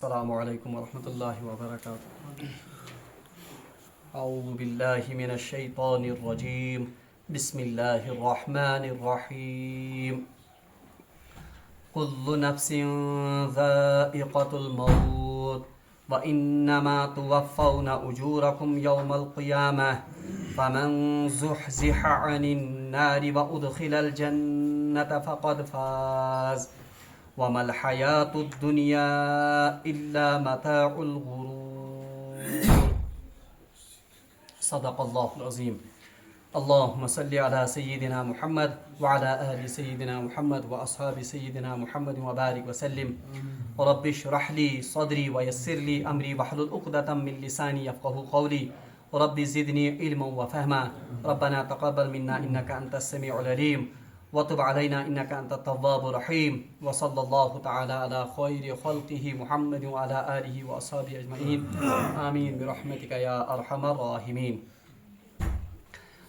السلام علیکم ورحمۃ اللہ وبرکاتہ اعوذ باللہ من الشیطان الرجیم بسم اللہ الرحمن الرحیم کل نفس ذائقۃ الموت وانما توفون اجورکم یوم القیامہ فمن زحزح عن النار وادخل الجنة فقد فاز وما الحياة الدنيا إلا متاع الغرور صدق الله العظيم اللهم صل على سيدنا محمد وعلى آل سيدنا محمد وأصحاب سيدنا محمد وبارك وسلم رب اشرح لي صدري ويسر لي أمري واحلل عقدة من لساني يفقهوا قولي رب زدني علما وفهما ربنا تقبل منا إنك أنت السميع العليم وتب علينا إنك أنت التواب الرحيم وصلى الله تعالى على خير خلقه محمد وعلى آله وأصحابه أجمعين آمين برحمتك يا أرحم الراحمين.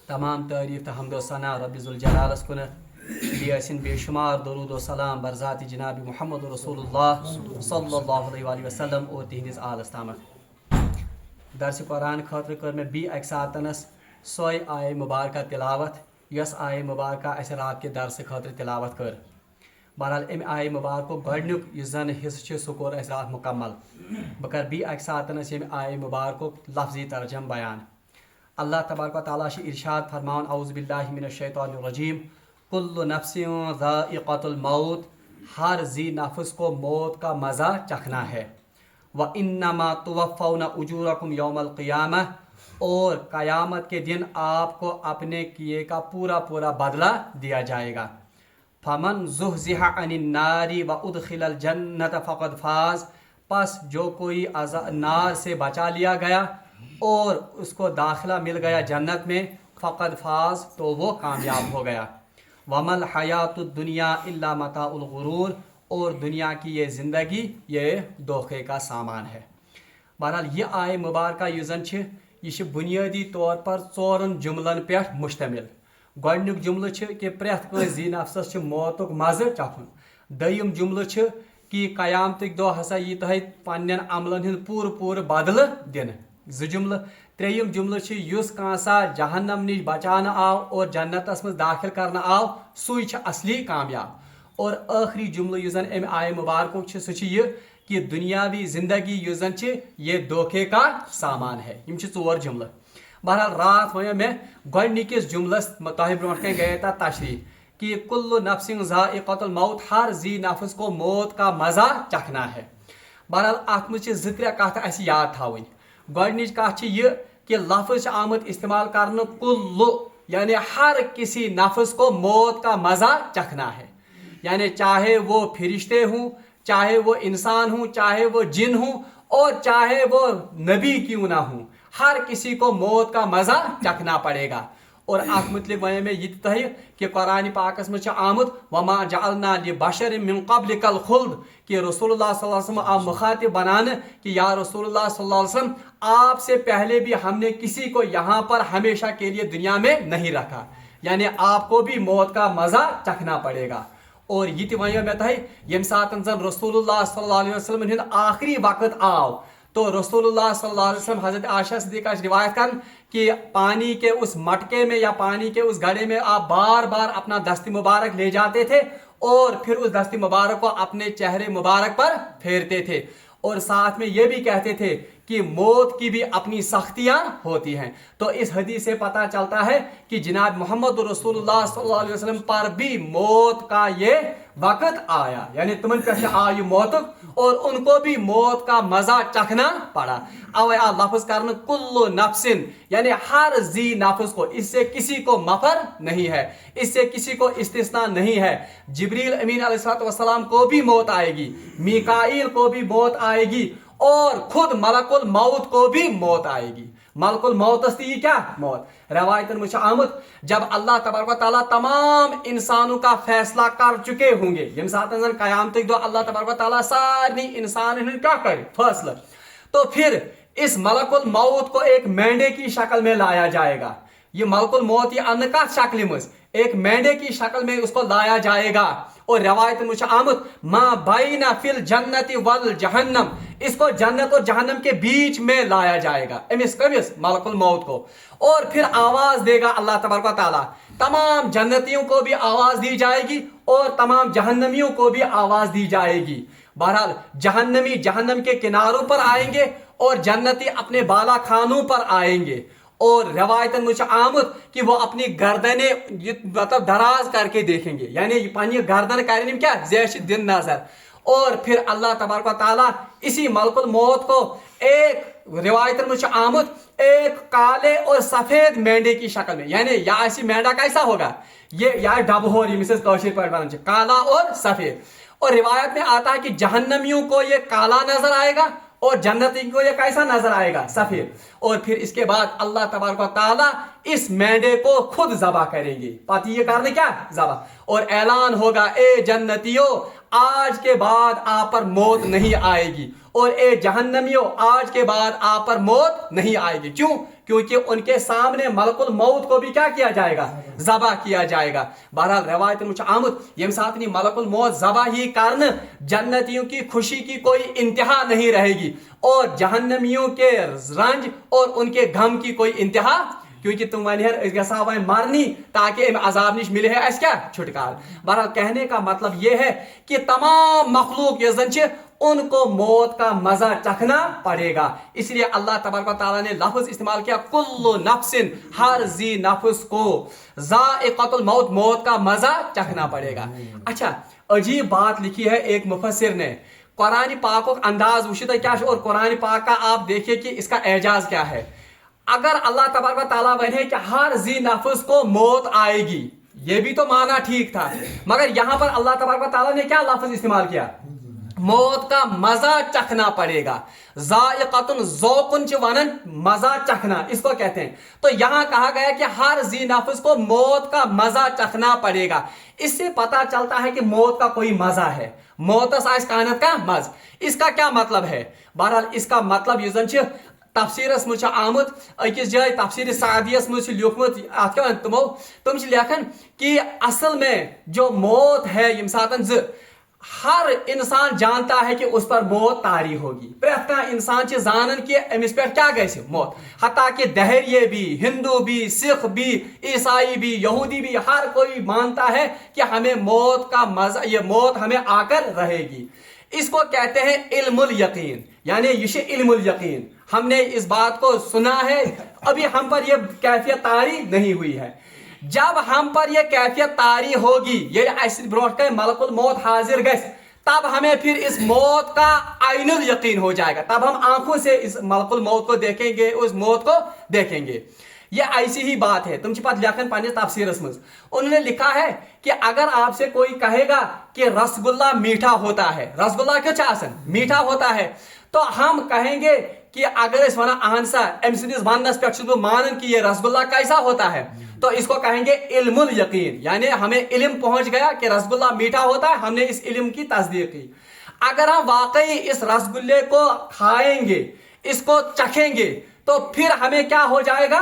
تمام تعریف تو حمد و ثنا رب ذوالجلالس کن بیسن بے شمار درود و سلام بر ذات جناب محمد رسول اللہ صلی اللہ علیہ وآلہ وسلم اور تہندس آلس تامت. درس قرآن خاطر کر میں بی اک ساتنس سوئے آئے مبارکہ تلاوت یس آئے مبارکہ اس رات کے درس خاطر تلاوت کر. بہرحال ام آئے مبارک گۄڈنیُک یُس زن حصہ سہ کوٚر اس رات مکمل. بہ کر بی اکہ ساتنس یم آئے مبارک لفظی ترجم بیان. اللہ تبارک و تعالیٰ ارشاد فرمان اعوذ باللہ من الشیطان الرجیم کل نفس ذائقۃ الموت ہر ذی نفس کو موت کا مزہ چکھنا ہے. وانما توفون اجورکم یوم القیامہ اور قیامت کے دن آپ کو اپنے کیے کا پورا بدلہ دیا جائے گا. فمن زحزح عن النار وادخل الجنة فقد فاز پس جو کوئی نار سے بچا لیا گیا اور اس کو داخلہ مل گیا جنت میں فقد فاز تو وہ کامیاب ہو گیا. وما الحیاۃ الدنیا الا متاع الغرور اور دنیا کی یہ زندگی یہ دھوکے کا سامان ہے. بہرحال یہ آئے مبارکہ یہ زن یہ بنیادی طور پر ژورن جملن پہ مشتمل. گۄڈنیُک جملہ کہ پرٛٮ۪تھ کٲنٛسہِ ذی نفسس موتُک مزٕ چکھُن. دوٚیِم جملہ کہ قیامتٕکۍ دۄہ ہسا یی تۄہہِ پننٮ۪ن عملن ہُنٛد پوٗرٕ بدلہٕ دِنہٕ. زٕ جملہ. ترٛیٚیِم جملہ یُس کانٛہہ جہنم نِش بچاونہٕ آو اور جنتس منٛز داخل کرنہٕ آو سُے چھُ اصلی کامیاب. اور ٲخری جملہ یُس زن امہِ آیہِ مبارکُک چھُ سُہ چھُ یہِ کہ دنیاوی زندگی یُس زن یہ دھوکے کا سامان ہے. یم ژور جملہ. بہرحال رات ونیو میں گۄڈنِکِس جملس تۄہہِ برونٛٹھ کَنۍ گٔیے تتھ تشریح کہ کل نفس ذائقۃ الموت ہر ذی نفس کو موت کا مزہ چکھنا ہے. بہرحال اتھ منٛز چھِ زٕ ترٛےٚ کتھٕ اسہِ یاد تھاوٕنۍ. گۄڈنِچ کتھ چھِ یہ کہ لفظ چھُ آمُت استعمال کرنہٕ کُلُ یعنی ہر کسی نفس کو موت کا مزہ چکھنا ہے. یعنی چاہے وہ فرشتے ہوں چاہے وہ انسان ہوں چاہے وہ جن ہوں اور چاہے وہ نبی کیوں نہ ہوں ہر کسی کو موت کا مزہ چکھنا پڑے گا. اور ات متعلق ون میں یہ تہ کہ قرآن پاکس مجھ آمت وما جعلنا لبشر من قبلک الخلد کہ رسول اللہ صلی اللہ علیہ وسلم آپ مخاطب بنانے کہ یا رسول اللہ صلی اللہ علیہ وسلم آپ سے پہلے بھی ہم نے کسی کو یہاں پر ہمیشہ کے لیے دنیا میں نہیں رکھا. یعنی آپ کو بھی موت کا مزہ چکھنا پڑے گا. اور یہ تہ ونیو میں تہ یم ساتن زن رسول اللہ صلی اللہ علیہ وسلم ہند آخری وقت آو تو رسول اللہ صلی اللہ علیہ وسلم حضرت عائشہ صدیقہ روایت کرن کہ پانی کے اس مٹکے میں یا پانی کے اس گڑھے میں آپ بار بار اپنا دست مبارک لے جاتے تھے اور پھر اس دست مبارک کو اپنے چہرے مبارک پر پھیرتے تھے. اور ساتھ میں یہ بھی کہتے تھے کہ موت کی بھی اپنی سختیاں ہوتی ہیں. تو اس حدیث سے پتہ چلتا ہے کہ جناب محمد رسول اللہ صلی اللہ علیہ وسلم پر بھی موت کا یہ وقت آیا. یعنی تمن پہ آئی موت اور ان کو بھی موت کا مزہ چکھنا پڑا. اوے آ لفظ کرنا کل نفسن یعنی ہر ذی نفس کو اس سے کسی کو مفر نہیں ہے اس سے کسی کو استثناء نہیں ہے. جبریل امین علیہ السلام کو بھی موت آئے گی میکائیل کو بھی موت آئے گی اور خود ملک الموت کو بھی موت آئے گی. ملک الموت تھی کیا موت. روایتن میں آمد جب اللہ تبارک و تعالیٰ تمام انسانوں کا فیصلہ کر چکے ہوں گے یم سات قیامتک دو اللہ تبارک و تعالیٰ سارے انسان کیا کرے فیصلہ تو پھر اس ملک الموت کو ایک مینڈے کی شکل میں لایا جائے گا. یہ ملک الموت یہ ان کا شکل مز ایک مینڈے کی شکل میں اس کو لایا جائے گا. اور روایت میں آمد ما بین فی الجنت والجہنم इसको जन्नत और जहन्नम के बीच में लाया जाएगा, कमिस मलकुल मौत को, और फिर आवाज देगा अल्लाह तबारक व तआला। तमाम जन्नतियों को भी आवाज दी जाएगी और तमाम जहन्नमियों को भी आवाज दी जाएगी। बहरहाल जहन्नमी जहन्नम के किनारों पर आएंगे और जन्नती अपने बाला खानों पर आएंगे, और रवायतन मुझे आमद कि वो अपनी गर्दने मतलब दराज करके देखेंगे, यानी पानी गर्दन करने में क्या जैश दिन नजर, और फिर अल्लाह तबारक व तआला इसी मलकुल मौत को एक रिवायत मुझे आमद एक काले और सफेद मेंढे की शक्ल में, यानी या ऐसी मेंढा कैसा होगा, ये या डबहोर मिसेस कौशिक पर काला और सफेद, और रिवायत में आता है कि जहन्नमियों को ये काला नजर आएगा और जन्नती को ये कैसा नजर आएगा, सफेद। और फिर इसके बाद अल्लाह तबारक व तआला इस मेंढे को खुद ज़बह करेंगे, पाती ये करने क्या ज़बह, और ऐलान होगा ए जन्नतियों आज के बाद आप पर मौत नहीं आएगी, और ए जहन्नमियों आज के बाद आप पर मौत नहीं आएगी। क्यों? क्योंकि उनके सामने मलकुल मौत को भी क्या किया जाएगा, ज़बह किया जाएगा। बहरहाल रवायत मुझ आमद यम साथ नहीं मलकुल मौत ज़बह ही कारण जन्नतियों की खुशी की कोई इंतहा नहीं रहेगी और जहन्नमियों के रंज और उनके गम की कोई इंतहा, क्योंकि तुम वन मारनी ताकि अजाब निश मिले है क्या छुटकार। बहरहाल कहने का मतलब यह है कि तमाम मखलूक ये जन उनको मौत का मजा चखना पड़ेगा, इसलिए अल्लाह तबारक व तआला ने लफ्ज इस्तेमाल किया कुल्लु नफ्सिन, हर जी नफ्स को ज़ाइक़तुल मौत, मौत का मजा चखना पड़ेगा। अच्छा, अजीब बात लिखी है एक मुफस्सिर ने, कुरान पाक को अंदाज उशिता क्या और कुरान पाक का आप देखिए कि इसका एजाज क्या है। अगर अल्लाह तबारक व तआला बने कि हर जी नफ्स को मौत आएगी, ये भी तो माना ठीक था, मगर यहां पर अल्लाह तबारक व तआला ने क्या लफ्ज इस्तेमाल किया, मौत का मजा चखना पड़ेगा। ज़ाइक़तुन ज़ौक़ुन वनन, मजा चखना इसको कहते हैं। तो यहां कहा गया कि हर जी नफ्स को मौत का मजा चखना पड़ेगा। इससे पता चलता है कि मौत का कोई मजा है, मौत कानत का मज। इसका क्या मतलब है? बहरहाल इसका मतलब ये जन तफसीरस मुझ आमद अकिस जाय तफसीर सादियस मुझ लिखमत अत तुम लेखन कि असल में जो मौत है यम सातन हर इंसान जानता है कि उस पर मौत तारी होगी, प्रत कह इंसान जानन कि अमिस पे क्या गई मौत, हत्ता कि दहरिये भी, हिंदू भी, सिख भी, ईसाई भी, यहूदी भी, हर कोई मानता है कि हमें मौत का मजा, ये मौत हमें आकर रहेगी। इसको कहते हैं इल्मुल यकीन, यानी ये इल्मुल यकीन। हमने इस बात को सुना है, अभी हम पर यह कैफियत तारी नहीं हुई है। जब हम पर यह कैफियत तारी होगी, ये ब्रोट मलकुल मौत हाजिर गए, तब हमें फिर इस मौत का आइनुल यकीन हो जाएगा, तब हम आंखों से इस मलकुल मौत को देखेंगे, उस मौत को देखेंगे। ये ऐसी ही बात है। तुम पत लेखन पाने तफसीरस में उन्होंने लिखा है कि अगर आपसे कोई कहेगा कि रसगुल्ला मीठा होता है, रसगुल्ला क्यों चासन मीठा होता है, तो हम कहेंगे कि अगर इस वना आंसा एमसीडीज वनस पे मानन कि ये रसगुल्ला कैसा होता है, तो इसको कहेंगे इल्मुल यकीन, यानी हमें इल्म पहुंच गया कि रसगुल्ला मीठा होता है, हमने इस इल्म की तस्दीक की। अगर हम वाकई इस रसगुल्ले को खाएंगे, इसको चखेंगे, तो फिर हमें क्या हो जाएगा,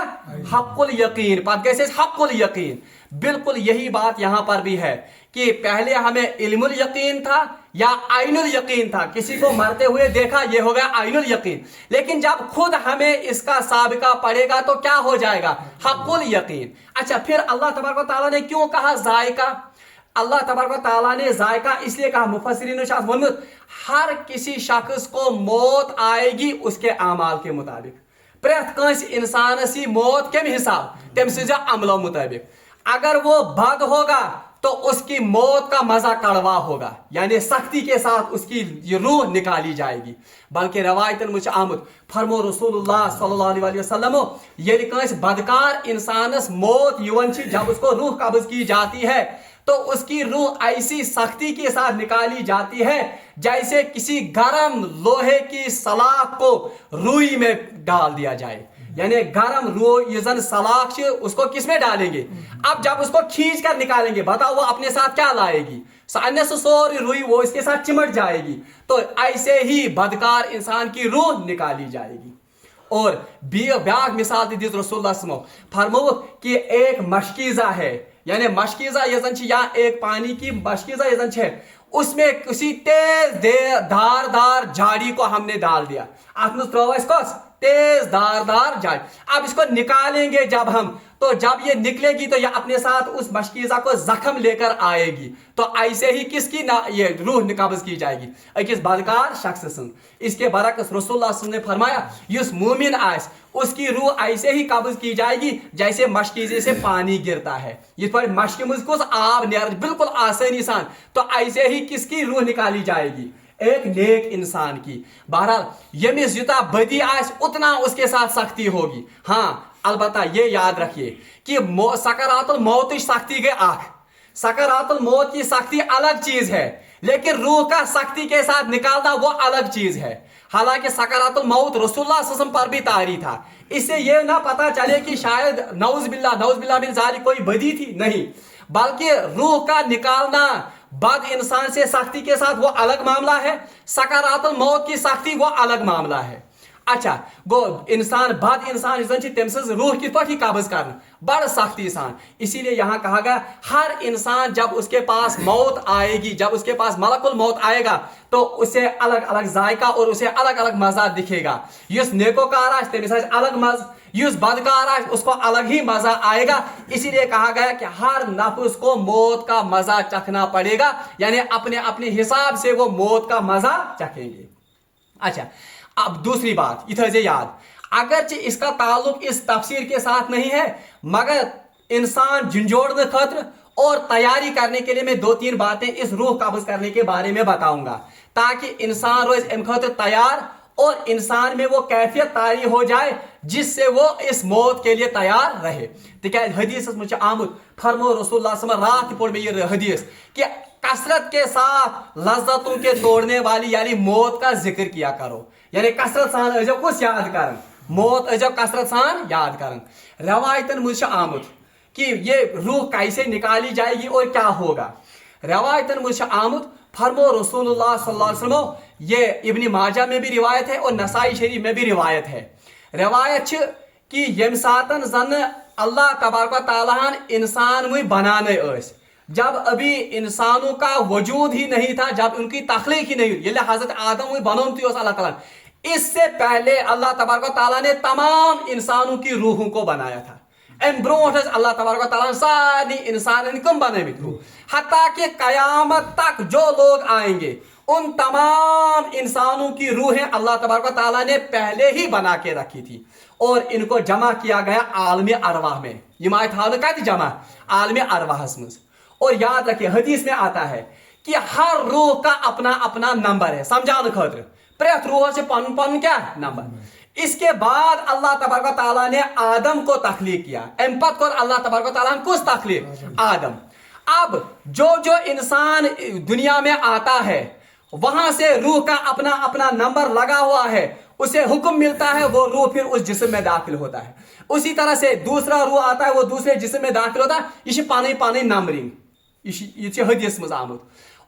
हक़्क़ुल यकीन। बात कैसे हक़्क़ुल यकीन, बिल्कुल यही बात यहां पर भी है कि पहले हमें इल्मुल यकीन था या आइनुल यकीन था, किसी को मरते हुए देखा, ये हो गया आइनुल यकीन, लेकिन जब खुद हमें इसका साबिका पड़ेगा तो क्या हो जाएगा, हक़्क़ुल यकीन। अच्छा, फिर अल्लाह तबारक व तआला ने क्यों कहा जायका? अल्लाह तबारक व तआला ने जायका इसलिए कहा, मुफस्सिरीन ने हर किसी शख्स को मौत आएगी उसके आमाल के मुताबिक, प्रत कंस इंसानस मौत केम हिसाब, तम से अमलों मुताबिक। अगर वो बद होगा तो उसकी मौत का मजा कड़वा होगा, यानी सख्ती के साथ उसकी रूह निकाली जाएगी। बल्कि रवायतन मुझ आमद फरमो रसूलुल्लाह सल्लल्लाहु अलैहि वसल्लम, ये कंस बदकार इंसानस मौत युवन, जब उसको रूह कब्ज की जाती है तो उसकी रूह ऐसी सख्ती के साथ निकाली जाती है जैसे किसी गर्म लोहे की सलाख को रुई में डाल दिया जाए, यानी गर्म रोजन सलाख उसको किस में डालेंगे, अब जब उसको खींच कर निकालेंगे, बताओ वो अपने साथ क्या लाएगी, अन्य सोरी रुई वो इसके साथ चिमट जाएगी। तो ऐसे ही बदकार इंसान की रूह निकाली जाएगी। और ब्याग मिसाल दी रसूलुल्लाह फरमो कि एक मशकीजा है, यानी मशकीजा यजन या एक पानी की मशकीजा यजन है, اس میں کسی تیز دار جھاڑی کو ہم نے ڈال دیا. تیز دار جھاڑی. اب اس کو نکالیں گے جب ہم, تو جب یہ نکلے گی تو یہ اپنے ساتھ اس مشکیزہ کو زخم لے کر آئے گی. تو ایسے ہی کس کی یہ روح قبض کی جائے گی؟ اکس بدکار شخص سن. اس کے برعکس رسول اللہ صلی اللہ علیہ وسلم نے فرمایا یس مومن آس اس کی روح ایسے ہی قبض کی جائے گی جیسے مشکیزے سے پانی گرتا ہے. یہ پر مشک مز کس آب نیران بالکل آسانی سان, تو ایسے ہی کس کی روح نکالی جائے گی؟ ایک نیک انسان کی. بہرحال یمس یوتا بدی آس اتنا اس کے ساتھ سختی ہوگی. ہاں البتہ یہ یاد رکھیے کہ سکرات الموت کی سختی گئے آنکھ. سکرات الموت کی سختی الگ چیز ہے, لیکن روح کا سختی کے ساتھ نکالنا وہ الگ چیز ہے. حالانکہ سکرات الموت رسول اللہ صلی اللہ علیہ وسلم پر بھی طاری تھا. اس سے یہ نہ پتا چلے کہ شاید نعوذ باللہ من ذالک کوئی بدی تھی, نہیں, بلکہ روح کا نکالنا بد انسان سے سختی کے ساتھ وہ الگ معاملہ ہے, سکرات الموت کی سختی وہ الگ معاملہ ہے. اچھا گو انسان بد انسان تم سز روح کت پہ قبض کرنا بڑ سختی سان. اسی لیے یہاں کہا گیا ہر انسان جب اس کے پاس موت آئے گی, جب اس کے پاس ملک الموت آئے گا تو اسے الگ الگ ذائقہ اور اسے الگ الگ مزہ دکھے گا. یس نیکوکار آس تمس الگ مز, یس بدکار آس اس کو الگ ہی مزہ آئے گا. اسی لیے کہا گیا کہ ہر نفس کو موت کا مزہ چکھنا پڑے گا, یعنی اپنے اپنے حساب سے وہ موت کا مزہ چکھیں گے. اچھا اب دوسری بات یہ تھے یاد, اگرچہ اس کا تعلق اس تفسیر کے ساتھ نہیں ہے, مگر انسان جھنجھوڑنے خاطر اور تیاری کرنے کے لیے میں 2-3 باتیں اس روح قبض کرنے کے بارے میں بتاؤں گا, تاکہ انسان روز ام خاطر تیار اور انسان میں وہ کیفیت طاری ہو جائے جس سے وہ اس موت کے لیے تیار رہے. تکیاز حدیث مجھ آمد فرمو رسول اللہ صلی اللہ علیہ وسلم رات پور میں یہ حدیث کہ کثرت کے ساتھ لذتوں کے توڑنے والی یعنی موت کا ذکر کیا کرو. یعنی کثرت سان ایجو کس یاد کرن, موت ایجو کثرت سان یاد کرن. روایتن مجھ آمد کہ یہ روح کیسے نکالی جائے گی اور کیا ہوگا. روایتن مجھ آمد فرمو رسول اللہ صلی اللہ علیہ وسلم, یہ ابن ماجہ میں بھی روایت ہے اور نسائی شریف میں بھی روایت ہے. روایت کہ یم ساتن زن اللہ تبارک و تعالیٰ انسان وی بنانے اس, جب ابھی انسانوں کا وجود ہی نہیں تھا, جب ان کی تخلیق ہی نہیں ہوئی, یہ حضرت آدم وی بنومتی اس اللہ تعالیٰ, اس سے پہلے اللہ تبارک و تعالیٰ نے تمام انسانوں کی روحوں کو بنایا تھا. ام برونٹ اللہ تبارک و تعالیٰ ساری انسان کم بنے روح, حتیٰ کہ قیامت تک جو لوگ آئیں گے ان تمام انسانوں کی روحیں اللہ تبارک و تعالیٰ نے پہلے ہی بنا کے رکھی تھی اور ان کو جمع کیا گیا عالم ارواح میں. یہ آیت حال کا جمع عالم ارواح میں. اور یاد رکھیے حدیث میں آتا ہے کہ ہر روح کا اپنا اپنا نمبر ہے سمجھانے خاطر, پریت روح سے پن پن کیا نمبر. اس کے بعد اللہ تبارک و تعالیٰ نے آدم کو تخلیق کیا, ام پت کر اللہ تبارک و تعالیٰ نے کس تخلیق آدم. اب جو انسان دنیا میں آتا ہے وہاں سے روح کا اپنا اپنا نمبر لگا ہوا ہے, اسے حکم ملتا ہے, وہ روح پھر اس جسم میں داخل ہوتا ہے. اسی طرح سے دوسرا روح آتا ہے, وہ دوسرے جسم میں داخل ہوتا ہے. یہ پانی پانی نمبرنگ, یہ حدیث مز آمد.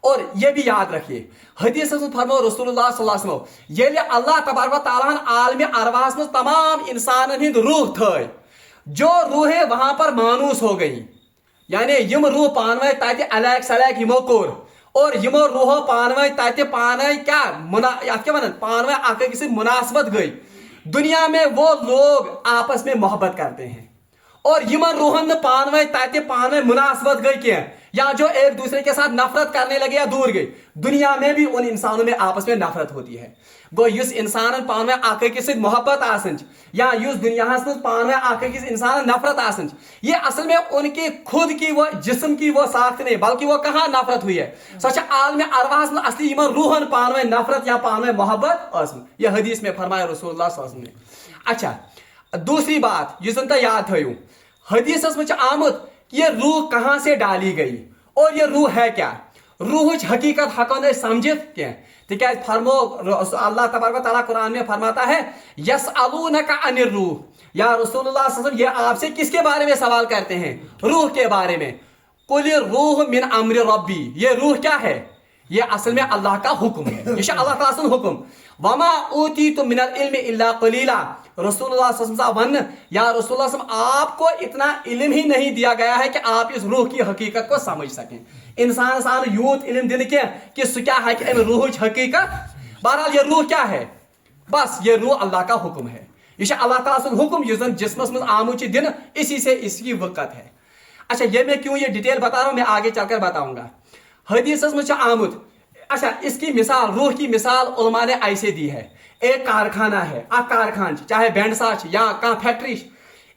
اور یہ بھی یاد رکھیے حدیث فرمو رسول اللہ صلی اللہ علیہ وسلم, یہ اللہ تبارک و تعالیٰ عالم ارواح میں تمام انسان ہند روح تھے, جو روحیں وہاں پر مانوس ہو گئی, یعنی یم روح پانوے تاکہ الیک سلیک یمو کور, اور یمو روحو پانوے تاکہ پانوے کیا پانوے آکے کسی مناسبت گئی. دنیا میں وہ لوگ آپس میں محبت کرتے ہیں, اور یمن روحن پانوے تاکہ پانوے مناسبت گئی کیا, یا جو ایک دوسرے کے ساتھ نفرت کرنے لگے یا دور گئی. دنیا میں بھی ان انسانوں میں آپس میں نفرت ہوتی ہے. گو یس انسان پانوے آکے کسی محبت آسنچ یا یس دنیا من پانوے آکے کسی انسان نفرت آسنچ, یہ اصل میں ان کی خود کی وہ جسم کی وہ ساخت نہیں, بلکہ وہ کہاں نفرت ہوئی ہے سچ عالم ارواح میں اصلی یمن روحن پانوے نفرت یا پانوے محبت آسن. یہ حدیث میں فرمایا رسول اللہ صلی اللہ علیہ وسلم نے. اچھا دوسری بات یہ زن یاد تھو, حدیث میں آمد یہ روح کہاں سے ڈالی گئی اور یہ روح ہے کیا. روح حقیقت ہکو نہیں سمجھت کیا, تکیاز فرمو اللہ تبارک و تعالیٰ قرآن میں فرماتا ہے یسألونک عن الروح, یا رسول اللہ صلی اللہ علیہ وسلم یہ آپ سے کس کے بارے میں سوال کرتے ہیں؟ روح کے بارے میں. قل الروح من امر ربی, یہ روح کیا ہے؟ یہ اصل میں اللہ کا حکم ہے, یہ اللہ تعالیٰ سے حکم. वमा ऊतीतुम मिनल इल्मि इल्ला कलीला। रसूलुल्लाह सल्लल्लाहु अलैहि वसल्लम या रसूलुल्लाह सल्लल्लाहु अलैहि वसल्लम आपको इतना इल्म ही नहीं दिया गया है कि आप इस रूह की हकीकत को समझ सकें। इंसान सान यूत इल्म दिन के कि सु क्या है कि रूह हकीकत। बहरहाल ये रूह क्या है? बस ये रूह अल्लाह का हुक्म है। ये अल्लाह ताला सुन हुक्म इस जिस्मस मज आमुच दिन, इसी से इसकी वक़्त है। अच्छा, ये मैं क्यों ये डिटेल बता रहा हूँ, मैं आगे चलकर बताऊंगा। हदीस में आमुद, अच्छा इसकी मिसाल, रूह की मिसाल उलमा ने ऐसे दी है। एक कारखाना है, कारखान चाहे बैंडसा या कह फैक्ट्री,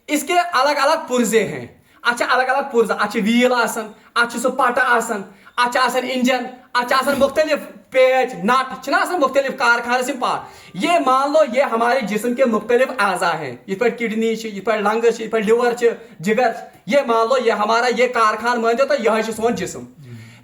इसके अलग अलग पुर्जे हैं। अच्छा अलग अलग पुर्जा, अच्छा व्हील आसन, अच्छा सो पट आसन, अच्छा आसन इंजन, अच्छा आसन मुख्तलिफ पेच नट आसन मुख्तलिफ कारखाने से पार्ट। ये मान लो ये हमारे जिस्म के मुख्तलिफ आज़ा हैं, इस पर किडनी, इस पर लंग्स, इस पर लिवर, जिगर, ये मान लो ये हमारा ये कारखाना मान दो तो यह सोन जिस्म।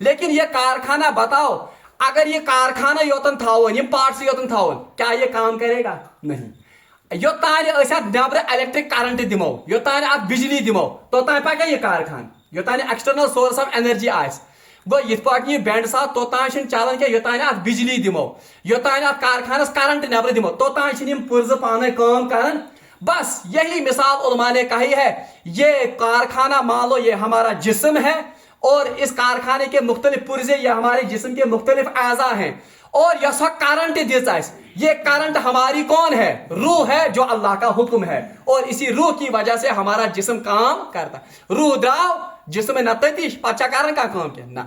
लेकिन ये कारखाना बताओ, अगर ये कारखाना योतन थावन, ये पार्ट्स योतन थावन, क्या ये काम करेगा? नहीं। योतान नबर इलेक्ट्रिक करंट दिमो, योतान अत बिजली दिमो, तोतान पक ये कारखान, योतान एक्सटर्नल सोर्स ऑफ एनर्जी आस। गो ये पे बैंडसा तोतान चलान क्या, योतान अत बिजली दिमो, योतान अत कारखानस करंट नबर दिमो, तोतान पुर्ज पाने काम करन। बस यही मिसाल उलमा ने कही है। ये कारखाना मान लो ये हमारा जिस्म है, और इस कारखाने के मुख्तलिफ पुर्जे ये हमारे जिस्म के मुख्तलिफ आज़ा हैं, और यह करंट दिस, ये करंट हमारी कौन है? रूह है, जो अल्लाह का हुक्म है, और इसी रूह की वजह से हमारा जिस्म काम करता। रूह द्राव जिस्म न ततीश पचा कारण का काम क्या ना।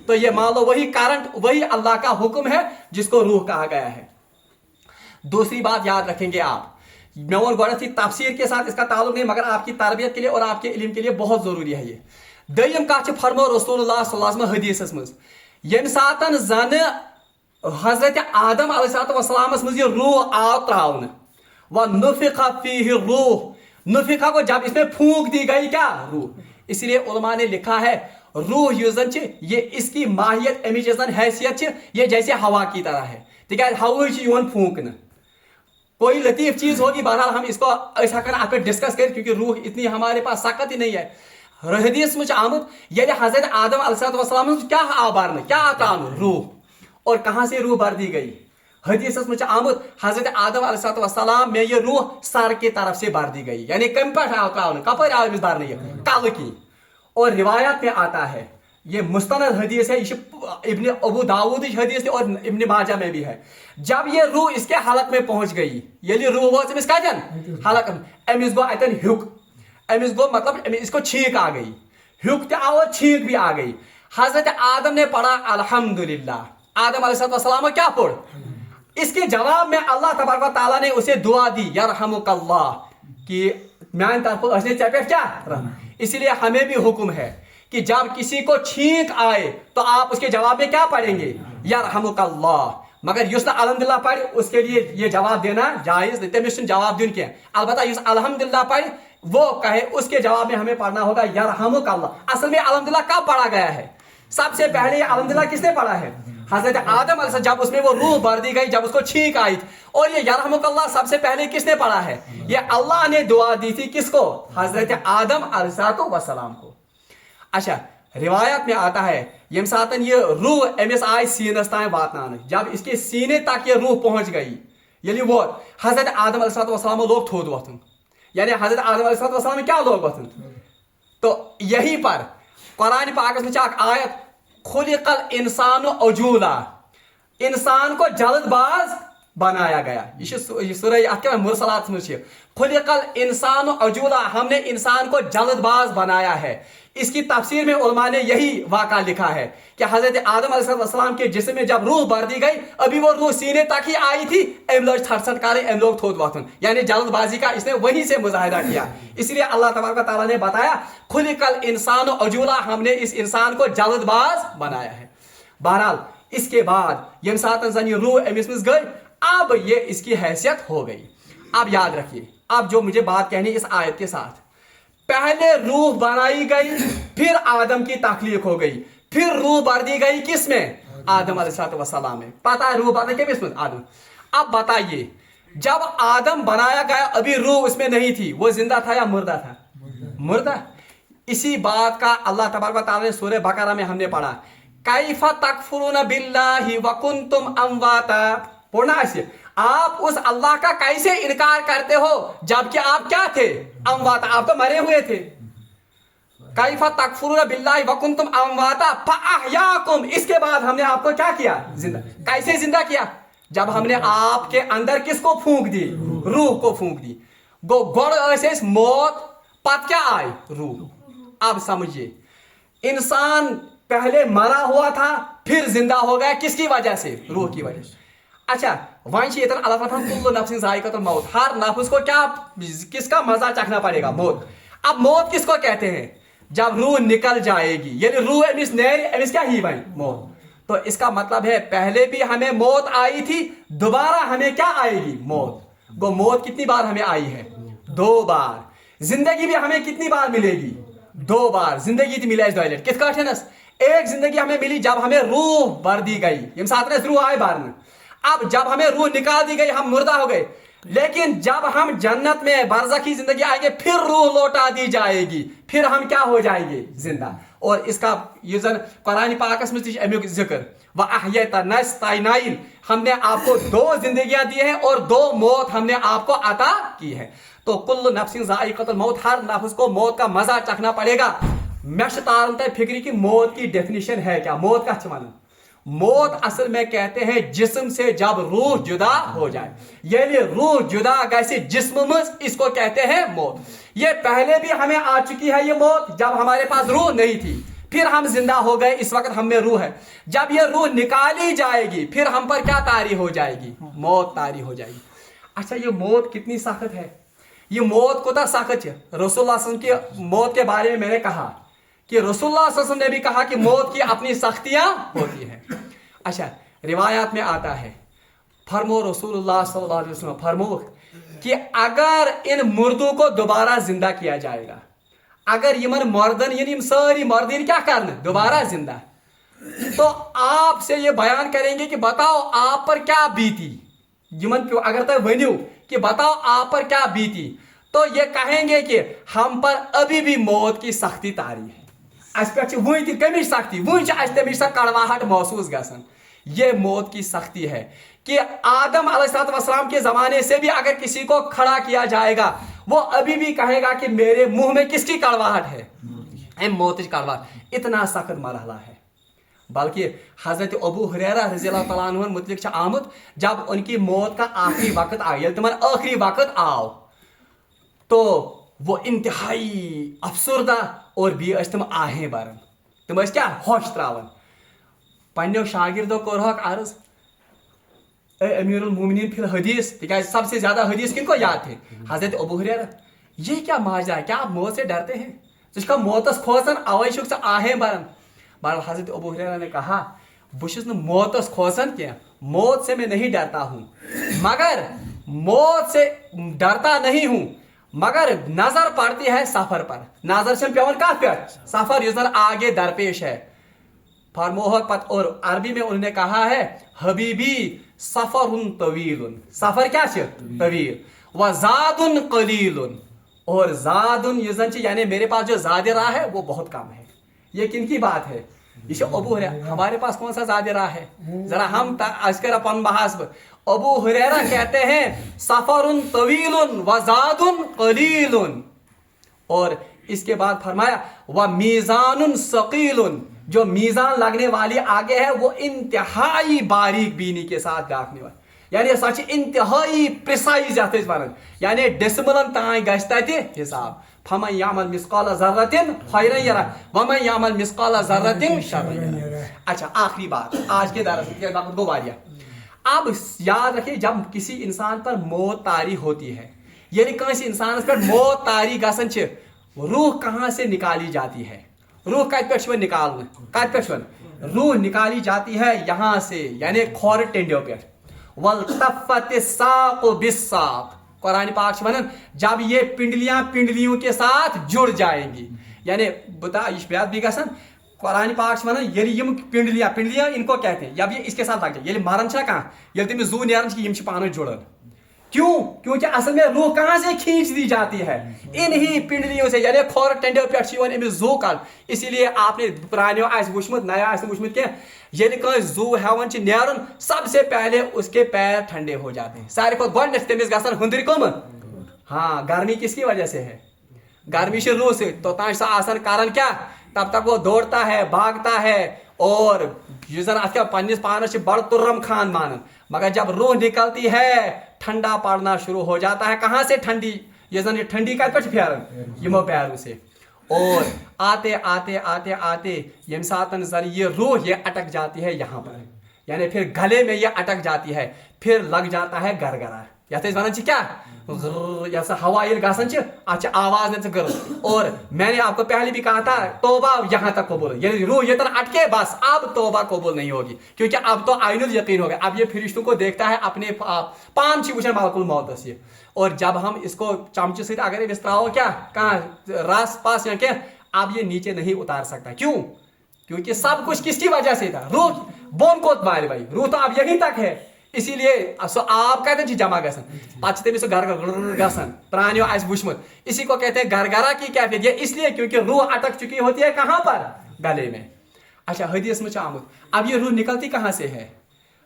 तो ये मान लो वही करंट, वही अल्लाह का हुक्म है जिसको रूह कहा गया है। दूसरी बात याद रखेंगे आप, मैं और गोड़ती तफसीर के साथ इसका ताल्लुक नहीं, मगर आपकी तरबियत के लिए और आपके इल्म के लिए बहुत जरूरी है ये। दयम कह फरमो रसूलुल्लाह सल्लल्लाहु अलैहि वसल्लम हदीस मज, यम सातन जन हजरत आदम अलैहिस्सलाम मज ये रूह आव त्रावन, व नुफिखा फीहि रूह, नुफिखा को जब इसमें फूंक दी गई क्या? रूह। इसलिए उलमा ने लिखा है रूह यूजन ये इसकी माहियत अमिच हैसियत ये जैसे हवा की तरह है, तिकाज हवा यून फूंकन, कोई लतीफ चीज होगी। बहरहाल हम इसको ऐसा कर डिस्कस करें, क्योंकि रूह इतनी हमारे पास ताकत ही नहीं है। हदीस में आमद ये हजरत आदम अलैहिस्सलाम क्या आबार में क्या तान रूह, और कहां से रूह भर दी गई? हदीस में आमद हजरत आदम अलैहिस्सलाम में ये रूह सर की तरफ से भर दी गई, यानी कम पर कपर आव भरने कल की। और रिवायत में आता है, ये मुस्तनद हदीस है, इब्न अबू दाऊद हदीस और इब्न माजा में भी है। जब ये रूह इसके हलक में पहुंच गई, ये रूह वो हलक अमिस गो अतन हुक, अमिस गो मतलब इसको छींक आ गई, हुक और छींक भी आ गई। हजरत आदम ने पढ़ा अल्हम्दुलिल्लाह। आदम अलैहिस्सलाम क्या पढ़? इसके जवाब में अल्लाह तबारक व तआला ने उसे दुआ दी यरहमुकल्लाह, कि मान तरफ क्या। इसलिए हमें भी हुक्म है कि जब किसी को छींक आए तो आप उसके जवाब में क्या पढ़ेंगे? यरहमुकल्लाह। मगर युस अल्हम्दुलिल्लाह पढ़, उसके लिए ये जवाब देना जायज नहीं, तमिस जवाब दिन के। अलबत्ता युस अल्हम्दुलिल्लाह पढ़ वो कहे, उसके जवाब में हमें पढ़ना होगा यरहमुकल्लाह। असल में अल्हम्दुलिल्लाह कब पढ़ा गया है? सबसे पहले अल्हम्दुलिल्लाह किसने पढ़ा है? हजरत आदम अलैहिस्सलाम, जब उसमें वो रूह भर दी गई, जब उसको छींक आई। और ये यरहमुकल्लाह सबसे पहले किसने पढ़ा है? ये अल्लाह ने दुआ दी थी किसको? हजरत आदम अलैहिस्सलाम को। अच्छा, रिवायत में आता है यम सातन ये रूह एमएस आई सीनस तान वातनान, जब इसके सीने तक ये रूह पहुंच गई, यानी वो हजरत आदम अलैहिस्सलाम लोग थोद वतन, यानी हजरत आदम अलैहिस्सलाम क्या लोग वतन। तो यहीं पर कुरान पाक में आयत, खुलिकल इंसान अजूला, इंसान को जल्दबाज बनाया गया। ये सूरह मुरसलात में है, खुलिकल इंसान अजूला, हमने इंसान को जल्दबाज बनाया है। इसकी तफसीर में उलमा ने यही वाक़ा लिखा है कि हजरत आदम अलैहिस्सलाम के जिस्म में जब रूह भर दी गई, अभी वो रूह सीने तक ही आई थी, एम लोग छटछट करे, एम लोग थोद वतन, यानी जल्दबाजी का इसने वहीं से मुजाहिदा किया। इसलिए अल्लाह तबारक व तआला ने बताया खुलिकल इंसान अजूला, हमने इस इंसान को जल्दबाज बनाया है। बहरहाल इसके बाद यम सातन ये रूह एमिस में गई, अब ये इसकी हैसियत हो गई। अब याद रखिए, अब जो मुझे बात कहनी इस आयत के साथ, पहले रूह बनाई गई, फिर आदम की तख्लीक हो गई, फिर रूह भर दी गई किस में? आदम अलैहिस्सलाम में। पता है रूह भरने के किसमें? आदम। अब बताइए, जब आदम बनाया गया अभी रूह उसमें नहीं थी, वो जिंदा था या मुर्दा था? मुर्दा। इसी बात का अल्लाह तबारक व तआला ने सूरह बकरा में हमने पढ़ा, कैफा तकफुरुना बिल्लाहि व कुंतुम अमवाता। पढ़ना है, आप उस अल्लाह का कैसे इनकार करते हो जबकि आप क्या थे? अमवात, आप तो मरे हुए थे। कैफा तकफुरून बिल्लाहि व कुंतुम अमवाता फअहयाकुम, इसके बाद हमने आपको क्या किया? जिंदा। कैसे जिंदा किया? जब हमने आपके अंदर किसको फूंक दी? रूह को फूंक दी। गोड़ मौत, पत क्या आई? रूह। अब समझिए, इंसान पहले मरा हुआ था फिर जिंदा हो गया, किसकी वजह से? रूह की वजह से। अच्छा, वहीं अल्लाह ताला कुल्लु नफ्सिन ज़ाइक़तुल मौत, हर नफ्स को क्या, किसका मजा चखना पड़ेगा? मौत। अब मौत किसको कहते हैं? जब रूह निकल जाएगी, यानी रूह एमिस नेर एमिस क्या ही भाई? मौत। तो इसका मतलब है पहले भी हमें मौत आई थी, दोबारा हमें क्या आएगी? मौत। वो मौत कितनी बार हमें आई है? 2 बार। जिंदगी भी हमें कितनी बार मिलेगी? 2 बार। जिंदगी थी मिले डॉयलेट किस काठनस? एक जिंदगी हमें मिली जब हमें रूह भर दी गई, यम साथ रूह आए बार। अब जब हमें रूह निकाल दी गई हम मुर्दा हो गए, लेकिन जब हम जन्नत में बरज़खी जिंदगी आएंगे फिर रूह लौटा दी जाएगी, फिर हम क्या हो जाएंगे? जिंदा। और इसका ये कुरान पाक में जिक्र व अहयतनाइन, हमने आपको 2 जिंदगियां दी हैं और 2 मौत हमने आपको अता की है। तो कुल्लु नफ्सिन ज़ाइक़तुल मौत, हर नफ्स को मौत का मजा चखना पड़ेगा। मैं तारन तय फिक्री की मौत की डेफिनेशन है क्या? मौत का वन मौत असल में कहते हैं जिस्म से जब रूह जुदा हो जाए, यानी रूह जुदा गैसे जिस्म में, इसको कहते हैं मौत। ये पहले भी हमें आ चुकी है ये मौत, जब हमारे पास रूह नहीं थी, फिर हम जिंदा हो गए, इस वक्त हम में रूह है। जब ये रूह निकाली जाएगी फिर हम पर क्या तारी हो जाएगी? मौत तारी हो जाएगी। अच्छा, ये मौत कितनी सख्त है? ये मौत कोता सख्त है। रसूलुल्लाह सल्लल्लाहु अलैहि वसल्लम की मौत के बारे में मैंने कहा कि रसूलुल्लाह सल्लल्लाहु अलैहि वसल्लम ने भी कहा कि मौत की अपनी सख्तियां होती हैं। अच्छा, रिवायात में आता है, फरमो रसूलुल्लाह सल्लल्लाहु अलैहि वसल्लम फरमो कि अगर इन मुर्दों को दोबारा जिंदा किया जाएगा, अगर यमन मर्दन यानी सारी मर्दीन क्या करना दोबारा जिंदा, तो आपसे ये बयान करेंगे कि बताओ आप पर क्या बीती। यमन अगर तक वनु कि बताओ आप पर क्या बीती, तो ये कहेंगे कि हम पर अभी भी मौत की सख्ती तारी है। पे कमिश सख्ती वह सह कड़वाहट महसूस गसन। ये मौत की सख्ती है कि आदम अलैहिस्सलाम के ज़माने से भी अगर किसी को खड़ा किया जाएगा, वो अभी भी कहेगा कि मेरे मुंह में किसकी कड़वाहट है? मौत की कड़वाहट। इतना सख्त मरहला है। बल्कि हजरत अबू हुरैरा रज़ियल्लाहु तआला अन्हु मुतलिक आमद, जब उनकी मौत का आखिरी वक्त आया, तुम्हारा आखिरी वक्त आओ, तो वो इंतहाई अफसरदा और बी तुम आहें बरन, तुम क्या होश त्रावन। पन्नो शागिर्दों को अर्ज, अमीरुल मोमिनीन फिल हदीस, सबसे ज्यादा हदीस किनको याद थे? हजरत अबू हुरैरा। ये क्या माजरा है? क्या आप मौत से डरते हैं? जिसका मौतस खोसन आवश्यक से आहें बरन। बहरहाल हजरत अबू हुरैरा ने कहा, बुशस न मौतस खोसन क्या, मौत से मैं नहीं डरता हूं, मगर मौत से डरता नहीं हूं, मगर नजर पड़ती है सफर पर। नजर से पेवन का पे सफर युजर आगे दरपेश है। फरमोहक पत और अरबी में उन्होंने कहा है, हबीबी सफरुन तवीलुन, सफर क्या है? तवील। व जादुन कलीलुन, और जादुन युजन यानी मेरे पास जो ज़ादे राह है वो बहुत कम है। ये किनकी बात है? ये अबू हुरैरा। हमारे पास कौन सा ज़ादे राह है? जरा हम अजकर अपन बहास। अबू हुरैरा कहते हैं सफरुन तवीलुन व जादुन कलीलुन, और इसके बाद फरमाया व मीजानुन सकीलुन, जो मीजान लगने वाली आगे है वो इंतहाई बारीक बीनी के साथ गाखने वाली, यानी सच इंतहाई प्रिसाइज यानी डेसिमलन ताई गश्ते हिसाब। फमन यामल मिस्काल ज़र्रतिन खैरन यरा वमन यामल मिस्काल ज़र्रतिन शर्रन यरा। अच्छा, आखिरी बात आज के दरस के वक्त को वारिया। अब याद रखिए, जब किसी इंसान पर मौत तारी होती है, यानी किसी इंसान पर मौत तारी गसन छ, रूह कहाँ से निकाली जाती है? रूह कत पे निकालना, कत पे रूह निकाली जाती है यहाँ से, यानी खोर टेंडियो पे। वल्तफ़त साक़ बिस्साक़, कुरान पाक वनन जब ये पिंडलियां पिंडलियों के साथ जुड़ जाएंगी, यानी बता यह भी गसन कुरान पाक वनन यम पिंडलियां इनको कहते हैं, जब ये इसके साथ लग जाए, ये मरन कह ये तमिस जू नेरन पान जुड़न, क्यों? क्योंकि असल में रूह कहाँ से खींच दी जाती है? इन्हीं पिंडलियों से, यानी खोर टंडियों पे अमिस जू कल। इसीलिए आपने पुरानियों वुचमुत नया वुचमुत क्या, यदि कहीं जू हेवन नेरन सबसे पहले उसके पैर ठंडे हो जाते हैं। सारे को गोड तमिस गसन हुंदर कम। हाँ, गर्मी किसकी वजह से है? गर्मी से रूह से। तो सा आसन कारण क्या? तब तक वो दौड़ता है, भागता है और पन्निस पानस बड़ तुर्रम खान मानन। मगर जब रूह निकलती है ठंडा पड़ना शुरू हो जाता है। कहाँ से ठंडी? ये जन ठंडी का कट फेरन यमो पैरों से। और आते आते आते आते यम सातन जन ये रूह ये अटक जाती है यहाँ पर, यानी फिर गले में ये अटक जाती है, फिर लग जाता है गरगरा। यथ वन क्या हवा ये गसन आवाज न गर। और मैंने आपको पहले भी कहा था तौबा यहाँ तक कबूल, यदि रूह ये तरह अटके बस अब तौबा कबूल नहीं होगी, क्योंकि अब तो आइनुल यकीन हो गया। अब ये फरिश्तों को देखता है अपने पान वुचन मलकुल मौत से। और जब हम इसको चमचे से अगर विस्तराओ क्या कहाँ रास पास या क्या, अब ये नीचे नहीं उतार सकता। क्यों? क्योंकि सब कुछ किसकी वजह से था? रूह बोन को भाई रूह तो अब यहीं तक है। इसीलिए आप कहते हैं जमा गसन पे घर गसन प्राणियों वुचमुत। इसी को कहते हैं गरगरा की कैफियत। ये इसलिए क्योंकि रूह अटक चुकी होती है कहाँ पर? गले में। अच्छा, हदीस में आमुद अब ये रूह निकलती कहाँ से है?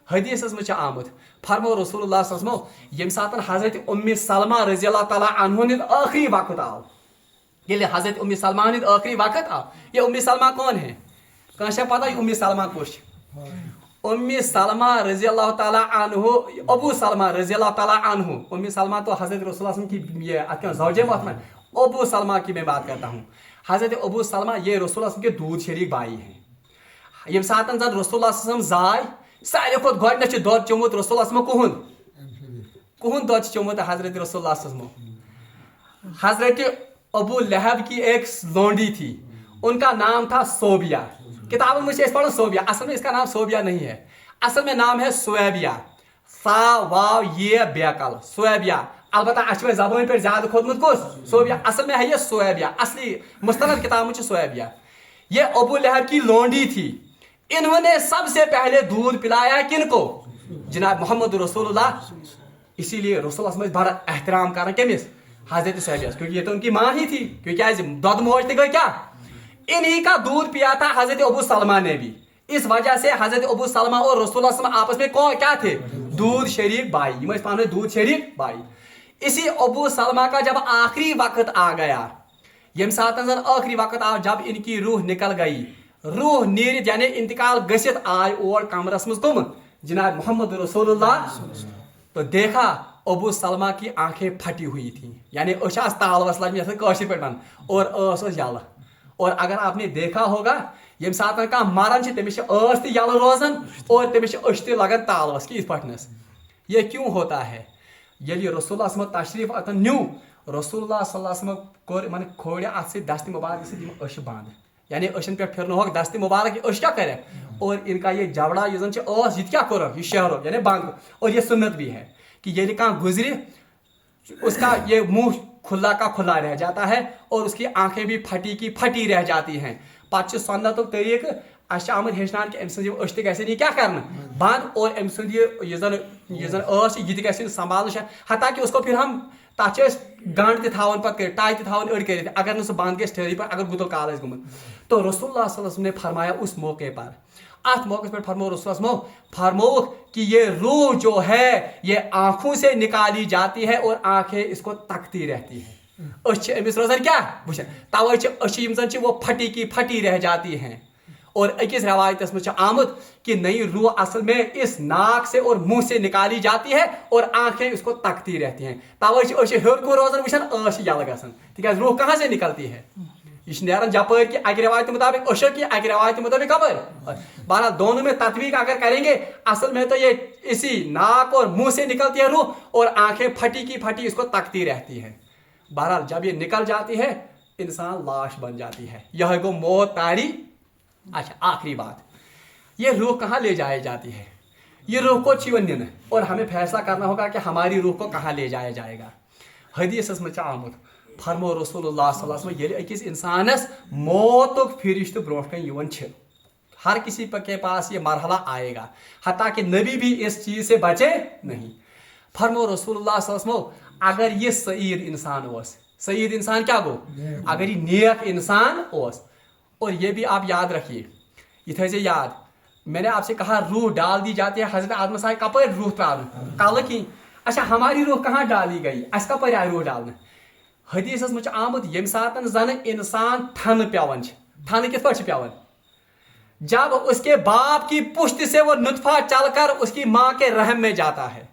हदीस में आमुद फरमो रसूलुल्लाह सल्लल्लाहु अलैहि वसल्लम यम सातन हजरत उम्मे सलमा रज़ियल्लाहु ताला अन्हा निद आखिरी वक्त आओ। ये हजरत उम्मे सलमा निद आखिरी वक्त आओ। ये उम्मे सलमा कौन है? कहाँ पता है उम्मे सलमा कुछ? उम्मे सलमा रज़ियल्लाहु ताला अन्हु, अबू सलमा रज़ियल्लाहु ताला अन्हु। उम्मे सलमा तो हजरत रसूलुल्लाह सल्लल्लाहु अलैहि वसल्लम की ये ज़ौजे मोहतरमा। अबू सलमा की मैं बात करता हूँ। हजरत अबू सलमा ये रसूलुल्लाह सल्लल्लाहु अलैहि वसल्लम के दूध शरीक भाई हैं। यम सातन जन रसूलुल्लाह सल्लल्लाहु अलैहि वसल्लम जाय सारे खुद गोडन दोद चोमुत रसूलुल्लाह सल्लल्लाहु अलैहि वसल्लम कुहुन दोद चोमुत हजरत रसूलुल्लाह सल्लल्लाहु अलैहि वसल्लम। हजरत अबू लहब की एक लोंडी थी, उनका नाम था सोबिया। किताबों में से पढ़ो सोबिया, असल में इसका नाम सोबिया नहीं है, असल में नाम है सुएबिया। सा वाव ये बेकल सुएबिया। अलबत्ता अशवे ज़बान पे ज्यादा खोदमुत कुछ सोबिया, असल में है ये सुएबिया। असली मुस्तनद किताबों में सुएबिया। ये अबू लहब की लोंडी थी। इन्होंने सबसे पहले दूध पिलाया किनको? जनाब मोहम्मद रसूलुल्लाह। इसीलिए रसूलुल्लाह में बड़ा एहतराम करना केमिस? हजरत सुएबिया, क्योंकि ये तो उनकी माँ ही थी। क्योंकि दद मोज गई क्या, इन्हीं का दूध पिया था हजरत अबू सलमा ने भी। इस वजह से हजरत अबू सलमा और रसूलुल्लाह आपस में कौन क्या थे? दूध शरीक भाई। दूध शरीक भाई। इसी अबू सलमा का जब आखिरी वक्त आ गया, यम सात आखिरी वक्त आ, जब इनकी रूह निकल गई, रूह नीरित यानी इंतकाल गसित आय और कमरस में कम जनाब मोहम्मद रसूलुल्लाह। तो देखा अबू सलमा की आंखें फटी हुई थी, यानी तालवस लगे पे और यल। और अगर आपने देखा होगा यम सात मरन तमिस यल रोजान और तमिस लगन तालवस की पटनस। ये क्यों होता है? यदि रसूलुल्लाह तशरीफ अतन न्यू, रसूलुल्लाह सल्लल्लाहु अलैहि वसल्लम कोर मन खोड़ अत से दस्त मुबारक से बंद, यानी अशन पे फिर हो दस्त मुबारक क्या करे। और इनका ये जबड़ा ये क्या करो ये शहर यानी बंद। और ये सुन्नत भी है कि यदि कहाँ गुजरे उसका ये मुंह खुला का खुला रह जाता है और उसकी आंखें भी फटी की फटी रह जाती हैं। पच्चीस सन्ना तो तरीक आमद हेचनान कि अम गि क्या करना बंद, और अम ये संभाल हता कि उसको फिर हम तथ गंड तावन पे टाई तावन अड़ कर, अगर न बंद गई ठहरी पर अगर गुदल काल गुमुत। तो रसूलुल्लाह सल्लल्लाहु अलैहि वसल्लम ने फरमाया उस मौके पर, अत मौके पर फरमो रसूलुल्लाह फरमो कि ये रूह जो है ये आंखों से निकाली जाती है और आंखें इसको तकती रहती हैं। अमिस रोजान क्या वुचन तवे वो फटी की फटी रह जाती हैं। और अकिस रवायत में आमद कि नई रूह असल में इस नाक से और मुंह से निकाली जाती है और आंखें इसको तकती रहती हैं। तवे हर को रोजान वुचन यल गसन, तिक रूह कहाँ से निकलती है? यह नेरान जपर की अक रवायत मुताबिक अशर की अक रवायत मुताबिक कबर। बहरहाल दोनों में तत्वीक अगर करेंगे असल में तो ये इसी नाक और मुंह से निकलती है रूह और आंखें फटी की फटी इसको तकती रहती है। बहरहाल जब ये निकल जाती है इंसान लाश बन जाती है। यह गो मौत तारी। अच्छा, आखिरी बात, ये रूह कहाँ ले जाई जाती है? ये रूह को चिवन्यन, और हमें फैसला करना होगा कि हमारी रूह को कहाँ ले जाया जाएगा। हदीस में आमुद फरमो रसूलुल्लाह सल्लल्लाहु अलैहि वसल्लम अकिस इंसानस मौतुक फिरिश्त ब्रोट कन हर किसी के पास ये मरहला आएगा, हता कि नबी भी इस चीज से बचे नहीं। فرمو رسول اللہ اگر یہ سعید انسان ہوس، سعید انسان کیا گو؟ اگر یہ نیک انسان ہوس. اور یہ بھی آپ یاد رکھیے، یہ تھے یاد، میں نے آپ سے کہا روح ڈال دی جاتی ہے. حضرت آدم صاحب کپر روح ترال کل کی. اچھا ہماری روح کہاں ڈالی گئی؟ اس کپر آئی روح ڈالنا؟ حدیثس مجھ آمد یم سات زن انسان تھن پیون، تھن کت پہ پیون؟ جب اس کے باپ کی پشت سے وہ نطفہ چل کر اس کی ماں کے رحم میں جاتا ہے.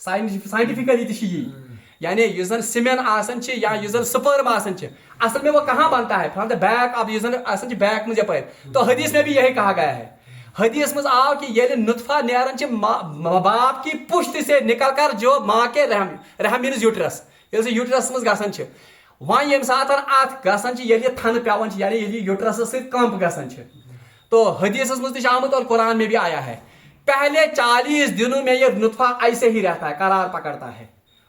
سائنٹیفکلی تھی یعنی یہ زن سیمن آسن یا یہ زن سپرم آسن اصل میں وہ کہاں بنتا ہے؟ فرام دا بیک اب یہ زن آسن بیک مجھے پر. تو حدیث میں بھی یہی کہا گیا ہے. حدیث مز آو کہ یہ نطفہ نیران باپ کی پشت سے نکل کر جو ماں کے رحم مینز یوٹرس، یہ یوٹرس مز گسان وان یم سات ات گسان یہ تھن پیون یعنی یہ یوٹرس ست کمپ گسان. تو حدیث مز تہ آمد اور قرآن میں بھی آیا ہے پہلے 40 دنوں میں یہ نطفہ ایسے ہی رہتا ہے، قرار پکڑتا ہے.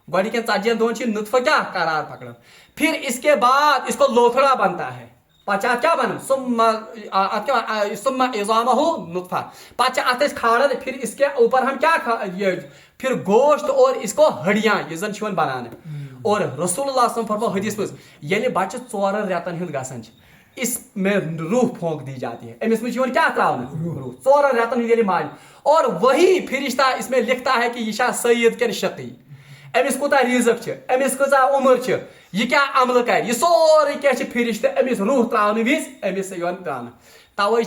گوڑی کے 40 دن سے نطفہ کیا قرار پکڑا، پھر اس کے بعد اس کو لوتھڑا بنتا ہے. پچا کیا بن ثم عظامہ نطفہ، پچا ات کھاڑا، پھر اس کے اوپر ہم کیا پھر گوشت اور اس کو ہڈیاں یہ زن چھ بنانے. اور رسول اللہ صلی اللہ علیہ وسلم فرمو حدیث مز ییلہِ بچہ 4 رٮ۪تن ہُنٛد گژھان اس میں روح پھونک دی جاتی ہے. امس میں کیا تراؤن روح 4 رٮ۪تن ہُنٛد ییٚلہِ ماج، اور وہی فرشتہ اس میں لکھتا ہے کہ یہ چھا سعید کن شقی، امس کوتا رزق امس کۭژا عمر یہ کیا عمل کر، یہ سورے کیا فرشتہ امس روح تراؤن وز امس تراؤن. توے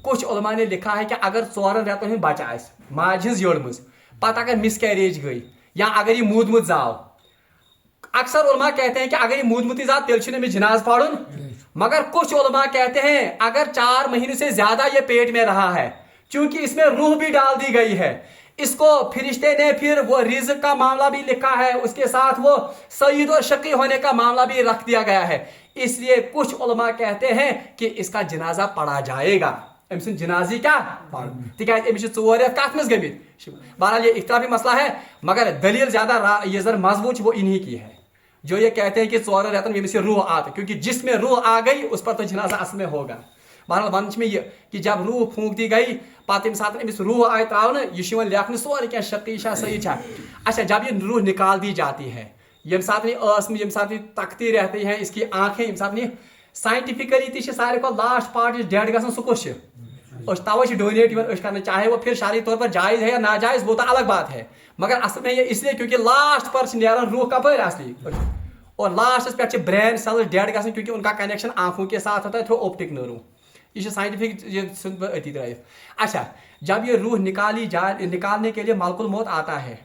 کچھ علماء نے لکھا ہے کہ اگر 4 رٮ۪تن ہُنٛد بچہ آسہِ ماجہِ ہٕنٛز یٔڑ منٛز، پتہٕ اگر مس کیریج گئی یا اگر یہ مودمت زاو، اکثر علماء کہتے ہیں کہ اگر یہ مودمتی زاو تیل چھُنہٕ أمِس جناز پڑھن. مگر کچھ علماء کہتے ہیں اگر 4 مہینے سے زیادہ یہ پیٹ میں رہا ہے، چونکہ اس میں روح بھی ڈال دی گئی ہے، اس کو فرشتے نے پھر وہ رزق کا معاملہ بھی لکھا ہے، اس کے ساتھ وہ سعید اور شقی ہونے کا معاملہ بھی رکھ دیا گیا ہے. اس لیے کچھ علماء کہتے ہیں کہ اس کا جنازہ پڑھا جائے گا. أمۍ سُنٛد جنازی کیا پڑھ تکیازِ أمِس چھِ 4 رٮ۪تھ کتھ منٛز گٔمٕتۍ. بہرحال یہ اختلافی مسئلہ ہے، مگر دلیل زیادہ یہ ذرا مضبوط وہ انہی کی ہے جو یہ کہتے ہیں کہ 4 رٮ۪تن ییٚمِس یہ روح آتا، کیونکہ جس میں روح آ گئی اس پر تو جنازہ اصل میں ہوگا. بہرحال ون میں یہ کہ جب روح پھونک دی گئی پتہ ییٚمہِ ساتہٕ أمِس روح آئے تراؤن یہ چھُ لیکھنہٕ سورُے کینٛہہ شقی چھا سعید چھا. اچھا جب یہ روح نکال دی جاتی ہے، ییٚمہِ ساتہٕ یہ ٲس منٛز ییٚمہِ ساتہٕ یہ تکتی رہتی ہے اس کی آنکھیں، ییٚمہِ ساتہٕ یہ سائنٹیفکلی تہ چھِ ساروی کھۄتہٕ لاسٹ پارٹ یُس ڈیڈ گژھان سُہ کُس چھُ؟ توے چھِ ڈونیٹ یِوان أسۍ کرنہٕ، چاہے وہ پھر شرعی طور پر جائز ہے یا ناجائز وہ تو الگ بات ہے، مگر اصل میں یہ اس لیے کیونکہ لاسٹ پر چھِ نیران روح کپٲرۍ اصلی، اور لاسٹس پہ برین سیلز ڈیڈ گژھان کیونکہ ان کا کنیکشن آنکھوں کے ساتھ ہوتا ہے تھرو اوپٹک نرو. یہ سائنٹیفک یہ اتی ترائف. اچھا جب یہ روح نکالنے کے لیے ملک الموت آتا ہے،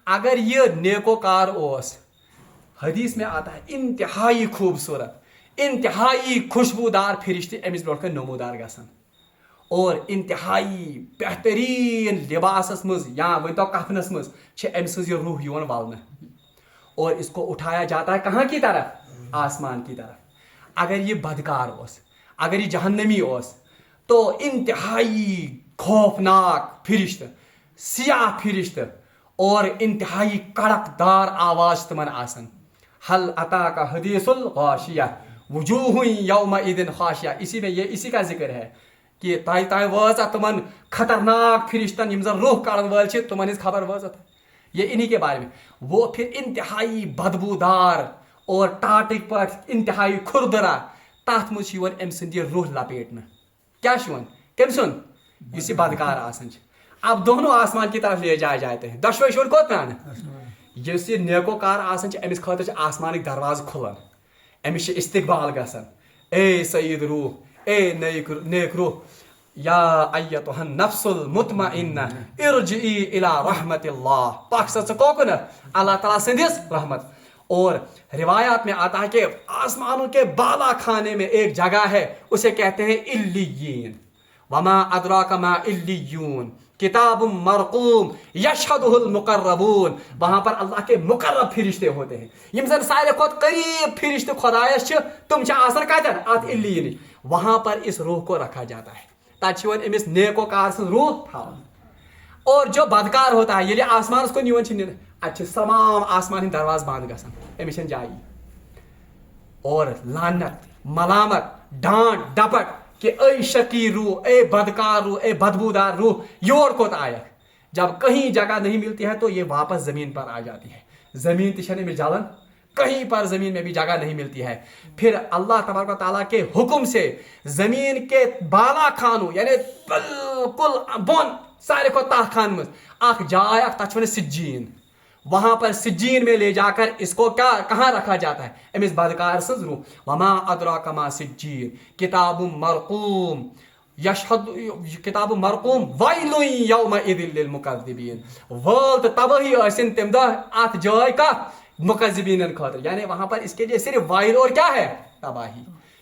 اگر یہ نیکوکار اوس، حدیث میں آتا ہے انتہائی خوبصورت انتہائی خوشبودار فرشتے امس برونٛٹھ کن نمودار گژھان، اور انتہائی بہترین لباسس مز یا ورنو کفنس مز أمۍ سٕنٛز یہ روح یوان والنہٕ، اور اس کو اٹھایا جاتا ہے کہاں کی طرف؟ آسمان کی طرف. اگر یہ بدکار اوس، اگر یہ جہنمی اوس، تو انتہائی خوفناک فرشت، سیاہ فرشت، اور انتہائی کڑک دار آواز تمن آسن. حل اتاک حدیث الغاشیہ وجوہ یومئذ خاشیہ. اسی میں یہ اسی کا ذکر ہے کہ تائیں وٲژ تمن خطرناک فرشتن یم زن روح کڑن وٲلۍ چھِ تمن ہٕنٛز خبر وٲژ. یہ انہی کے بارے میں وہ پھر انتہائی بدبودار اور ٹاٹک پہ انتہائی کھردرا تات مجھ أمۍ سُنٛد یہ روح لپیٹنا. کیا کم سُنٛد؟ یُس یہ بدکار آسان. اب دونوں آسمان کی طرف لے جائے جاتے ہیں. دشوے شُر کوت پیان یُس یہ نیکوکار آسان أمس خٲطرٕ چھِ آسمانٕکۍ دروازٕ کھُلان، أمس چھِ استقبال گژھان. اے سعید روح، اے نیک روح، یا ایتها النفس المطمئنہ ارجعی الی رحمت اللہ، پاک سا کوکن اللہ تعالیٰ سندس رحمت. اور روایات میں آتا ہے کہ آسمانوں کے بالا خانے میں ایک جگہ ہے، اسے کہتے ہیں علیین. وما ادراک ما علیون کتاب مرقوم یشہدہ المقربون. وہاں پر اللہ کے مقرب فرشتے ہوتے ہیں، یم زن سارے کھوت قریب فرشتے خدایس چھ تم چھ آسان کتن ات علیین. وہاں پر اس روح کو رکھا جاتا ہے، تاکہ امس نیکوکار سن روح تھاون. اور جو بدکار ہوتا ہے ییٚلہِ آسمانس کُن یِوان چھِ اتھ تمام آسمان ہٕنٛدۍ دروازٕ بند گژھان، أمِس چھنہٕ جایی. اور لعنت، ملامت، ڈانٹ ڈپٹ کہ اے شقی روح، اے بدکار روح، اے بدبودار روح، یور کوت آیک. जब कहीं जगह नहीं मिलती है तो ये वापस ज़मीन पर आ जाती है. ज़मीन तिशने में जालन, कहीं पर ज़मीन में भी जगह नहीं मिलती है. फिर अल्लाह तबारक व तआला के हुक्म से ज़मीन के बाला खानों यानी बिल्कुल बोन सारे को ताह खान में आख जाए तच सिज्जीन, वहां पर सिज्जीन में ले जाकर इसको क्या कहाँ रखा जाता है. अमिस बदकार सज रूह वमा अदराका मा सिज्जीन किताबुम मरकूम यशहद किताब मरकूम वैलुन यौमइदिन लिल मुकज़्ज़िबीन. वल तो तबाही आसिन तम दह अत जाय का मुकज़्ज़िबीन खातिर, यानी वहां पर इसके लिए सिर्फ वाइल और क्या है तबाही.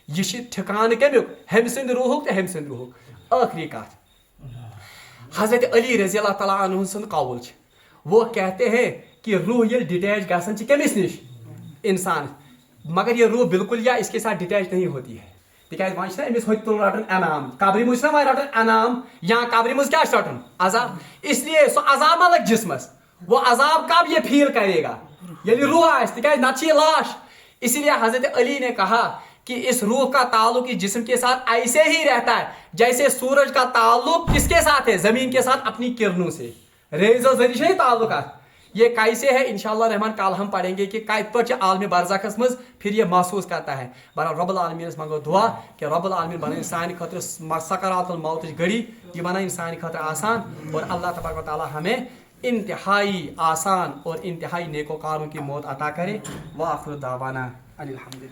यह ठिकान कमिक हम सिंद रूहुक तो हम सिंद रूहुक. आखिरी कथ हजरत अली रज़ी अल्लाह तआला अन्हु सन्द कौल, वो कहते हैं कि रूह ये डिटैच गसन कमिस निश इंसान, मगर ये रूह बिल्कुल या इसके साथ डिटैच नहीं होती है. तिकाज वन अमिस होत तुल रटन अनाम कब्र मुझ ना रटन अनाम या कब्र मुझ क्या रटन अजाब. इसलिए सो अजाब मा लग जिस्मस, वो अजाब कब ये फील करेगा यदि रूह आए, तिकाज न ये लाश. इसलिए हजरत अली ने कहा कि इस रूह का ताल्लुक इस जिस्म के साथ ऐसे ही रहता है जैसे सूरज का ताल्लुक किसके साथ है, जमीन के साथ अपनी किरणों से, रेज़ो जरिए ताल्लुक. ये कैसे है इंशाअल्लाह रहमान कल हम पढ़ेंगे कि कत पे आलम बरज़खस मज फिर ये महसूस करता है. बहरहाल रब्बुल आलमीन मंगो दुआ कि रब्बुल आलमीन बना इंसान खतर सकरातुल मौत घड़ी, ये बना इंसान खतर आसान, और अल्लाह तबारक व तआला हमें इंतहाई आसान और इंतहाई नेकोकारों की मौत अता करे. व आखिर दावाना अनिल हम्दुलिल्लाह.